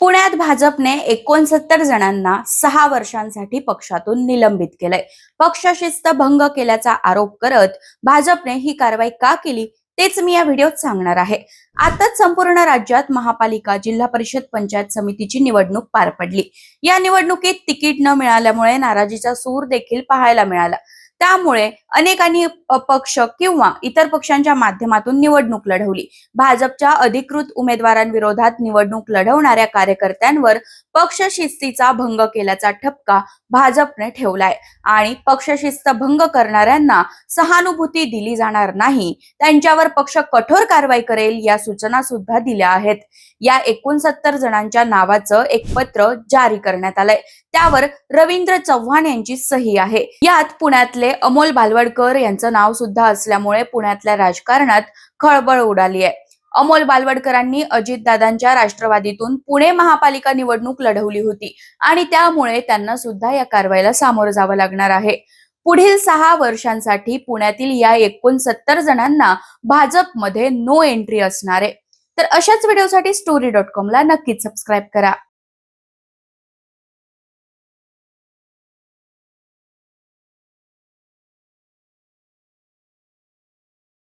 पुण्यात भाजपने 69 जणांना 6 वर्षांसाठी पक्षातून निलंबित केलंय. पक्षशिस्त भंग केल्याचा आरोप करत भाजपने ही कारवाई का केली तेच मी या व्हिडिओत सांगणार आहे. आताच संपूर्ण राज्यात महापालिका, जिल्हा परिषद, पंचायत समितीची निवडणूक पार पडली. या निवडणुकीत तिकीट न मिळाल्यामुळे नाराजीचा सूर देखील पाहायला मिळाला. त्यामुळे अनेकांनी अपक्ष किंवा इतर पक्षांच्या माध्यमातून निवडणूक लढवली. भाजपच्या अधिकृत उमेदवारांविरोधात निवडणूक लढवणाऱ्या कार्यकर्त्यांवर पक्षशिस्तीचा भंग केल्याचा ठपका भाजपने ठेवलाय आणि पक्षशिस्त भंग करणाऱ्यांना सहानुभूती दिली जाणार नाही, त्यांच्यावर पक्ष कठोर कारवाई करेल या सूचना सुद्धा दिल्या आहेत. या 69 जणांच्या नावाचं एक पत्र जारी करण्यात आलंय. त्यावर रवींद्र चव्हाण यांची सही आहे. यात पुण्यातले अमोल बालवडकर यांचं नाव सुद्धा असल्यामुळे पुण्यातल्या राजकारणात खळबळ उडाली आहे. अमोल बालवडकरांनी अजितदादांच्या राष्ट्रवादीतून पुणे महापालिका निवडणूक लढवली होती आणि त्यामुळे त्यांना सुद्धा या कारवाईला सामोरं जावं लागणार आहे. पुढील 6 वर्षांसाठी पुण्यातील या 69 जणांना भाजपमध्ये नो एंट्री असणार आहे. तर अशाच व्हिडिओसाठी story.com ला नक्कीच सबस्क्राईब करा.